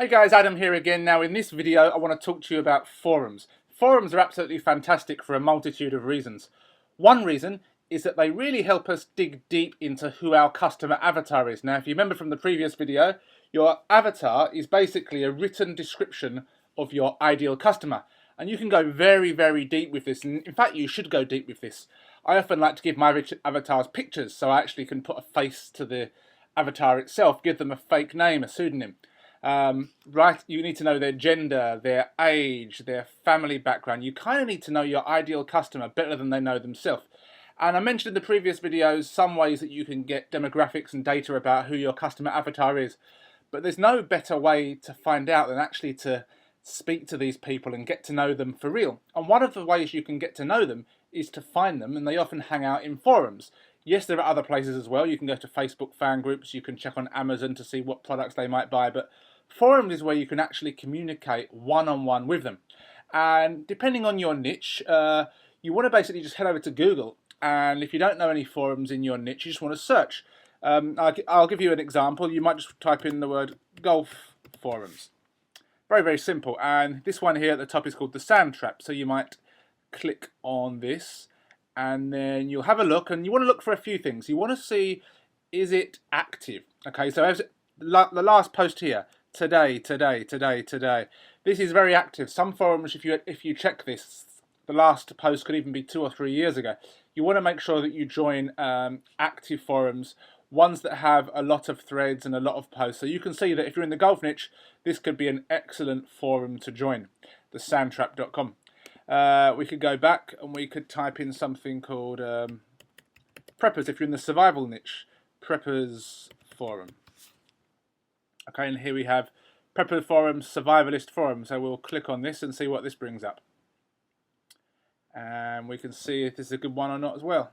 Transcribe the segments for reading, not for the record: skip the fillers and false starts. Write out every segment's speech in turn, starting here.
Hey guys, Adam here again. Now in this video I want to talk to you about forums. Forums are absolutely fantastic for a multitude of reasons. One reason is that they really help us dig deep into who our customer avatar is. Now if you remember from the previous video, your avatar is basically a written description of your ideal customer. And you can go very, very deep with this. And in fact, you should go deep with this. I often like to give my avatars pictures so I actually can put a face to the avatar itself, give them a fake name, a pseudonym. Right, you need to know their gender, their age, their family background. You kind of need to know your ideal customer better than they know themselves. And I mentioned in the previous videos some ways that you can get demographics and data about who your customer avatar is. But there's no better way to find out than actually to speak to these people and get to know them for real. And one of the ways you can get to know them is to find them, and they often hang out in forums. Yes, there are other places as well. You can go to Facebook fan groups, you can check on Amazon to see what products they might buy, but forums is where you can actually communicate one-on-one with them. And depending on your niche, you want to basically just head over to Google, and if you don't know any forums in your niche, you just want to search. I'll give you an example. You might just type in the word golf forums. Very, very simple. And this one here at the top is called the Sand Trap. So you might click on this, and then you'll have a look, and you want to look for a few things. You want to see, is it active? Okay, so as the last post here, today. This is very active. Some forums, if you check this, the last post could even be 2 or 3 years ago. You want to make sure that you join active forums, ones that have a lot of threads and a lot of posts. So you can see that if you're in the golf niche, this could be an excellent forum to join, the sandtrap.com. We could go back and we could type in something called preppers. If you're in the survival niche, preppers forum. Okay, and here we have Prepper Forum, Survivalist Forum. So we'll click on this and see what this brings up. And we can see if this is a good one or not as well.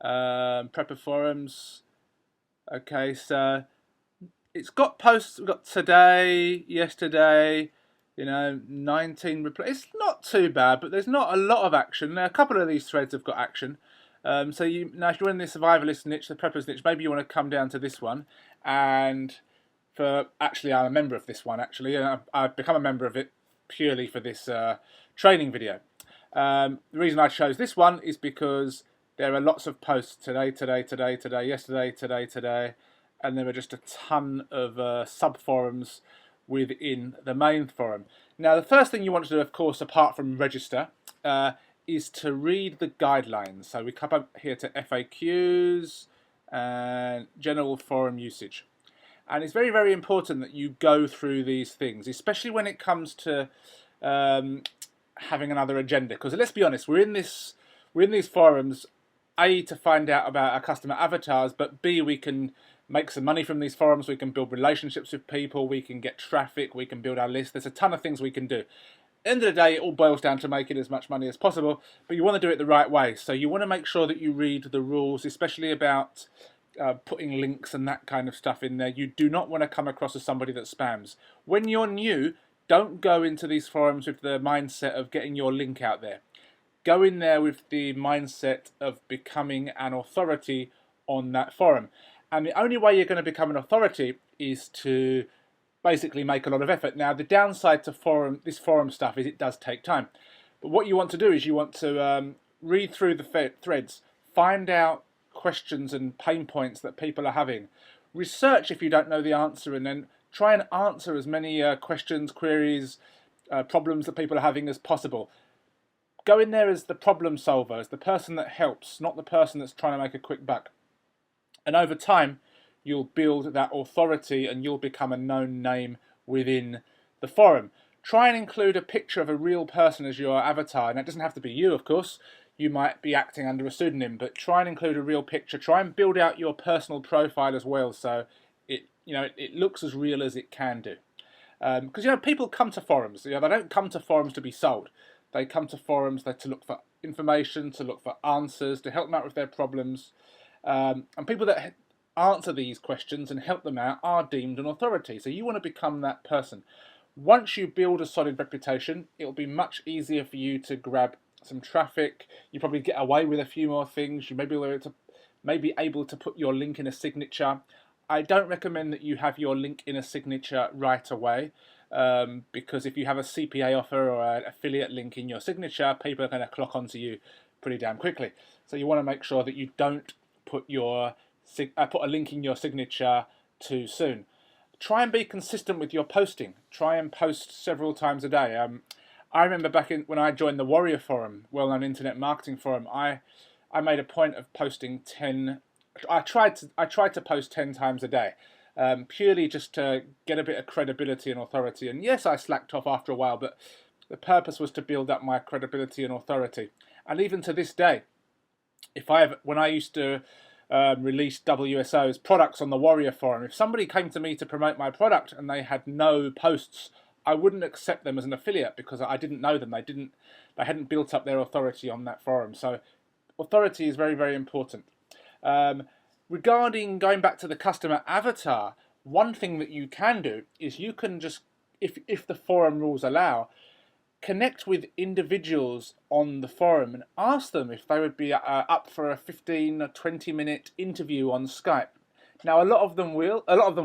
Prepper Forums. Okay, so it's got posts. We've got today, yesterday, 19 replies. It's not too bad, but there's not a lot of action. Now, a couple of these threads have got action. Now if you're in the survivalist niche, the preppers niche, maybe you want to come down to this one. And I'm a member of this one actually. I've become a member of it purely for this training video. The reason I chose this one is because there are lots of posts today, yesterday, and there are just a ton of sub-forums within the main forum. Now the first thing you want to do, of course, apart from register, is to read the guidelines. So we come up here to FAQs and general forum usage. And it's very, very important that you go through these things, especially when it comes to having another agenda. Because let's be honest, we're in these forums, A, to find out about our customer avatars, but B, we can make some money from these forums, we can build relationships with people, we can get traffic, we can build our list. There's a ton of things we can do. End of the day, it all boils down to making as much money as possible, but you want to do it the right way. So you want to make sure that you read the rules, especially about putting links and that kind of stuff in there. You do not want to come across as somebody that spams. When you're new, don't go into these forums with the mindset of getting your link out there. Go in there with the mindset of becoming an authority on that forum. And the only way you're going to become an authority is to basically make a lot of effort. Now, the downside to this forum stuff is it does take time. But what you want to do is you want to read through the threads, find out questions and pain points that people are having. Research if you don't know the answer, and then try and answer as many questions, queries, problems that people are having as possible. Go in there as the problem solver, as the person that helps, not the person that's trying to make a quick buck. And over time, you'll build that authority and you'll become a known name within the forum. Try and include a picture of a real person as your avatar, and it doesn't have to be you, of course. You might be acting under a pseudonym, but try and include a real picture. Try and build out your personal profile as well, so it looks as real as it can do. Because people come to forums. They don't come to forums to be sold. They come to forums to look for information, to look for answers, to help them out with their problems. And people that answer these questions and help them out are deemed an authority. So you want to become that person. Once you build a solid reputation, it'll be much easier for you to grab some traffic. You probably get away with a few more things. You may be able to put your link in a signature. I don't recommend that you have your link in a signature right away, because if you have a CPA offer or an affiliate link in your signature, people are going to clock onto you pretty damn quickly. So you want to make sure that you don't put a link in your signature too soon. Try and be consistent with your posting. Try and post several times a day. I remember back when I joined the Warrior Forum, well-known internet marketing forum, I made a point of posting 10. I tried to post 10 times a day, purely just to get a bit of credibility and authority. And yes, I slacked off after a while, but the purpose was to build up my credibility and authority. And even to this day, when I used to release WSO's products on the Warrior Forum, if somebody came to me to promote my product and they had no posts, I wouldn't accept them as an affiliate because I didn't know them. They hadn't built up their authority on that forum. So authority is very, very important. Regarding going back to the customer avatar, one thing that you can do is you can just, if the forum rules allow, connect with individuals on the forum and ask them if they would be up for a 15 or 20-minute interview on Skype. Now, a lot of them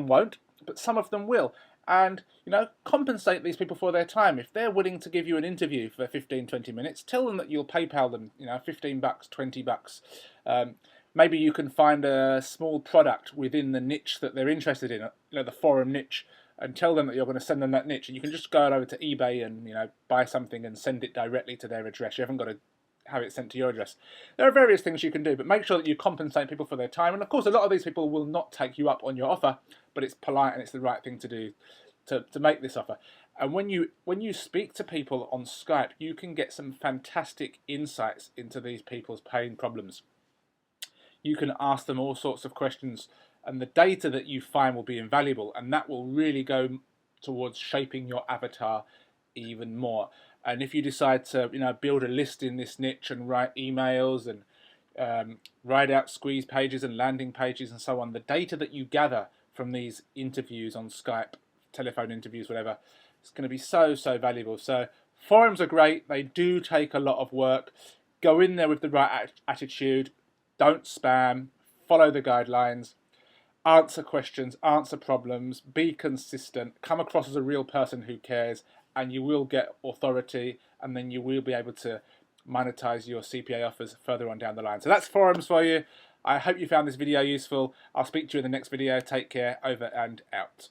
won't, but some of them will. And, compensate these people for their time. If they're willing to give you an interview for 15, 20 minutes, tell them that you'll PayPal them, $15, $20. Maybe you can find a small product within the niche that they're interested in, the forum niche, and tell them that you're going to send them that niche. And you can just go over to eBay and buy something and send it directly to their address. You haven't got to have it sent to your address. There are various things you can do, but make sure that you compensate people for their time. And of course, a lot of these people will not take you up on your offer, but it's polite and it's the right thing to do to make this offer. And when you speak to people on Skype, you can get some fantastic insights into these people's pain problems. You can ask them all sorts of questions, and the data that you find will be invaluable, and that will really go towards shaping your avatar even more. And if you decide to build a list in this niche and write emails and write out squeeze pages and landing pages and so on, the data that you gather from these interviews on Skype, telephone interviews, whatever, it's going to be so valuable. So forums are great. They do take a lot of work. Go in there with the right attitude. Don't spam. Follow the guidelines. Answer questions, answer problems, be consistent, come across as a real person who cares, and you will get authority, and then you will be able to monetize your CPA offers further on down the line. So that's forums for you. I hope you found this video useful. I'll speak to you in the next video. Take care. Over and out.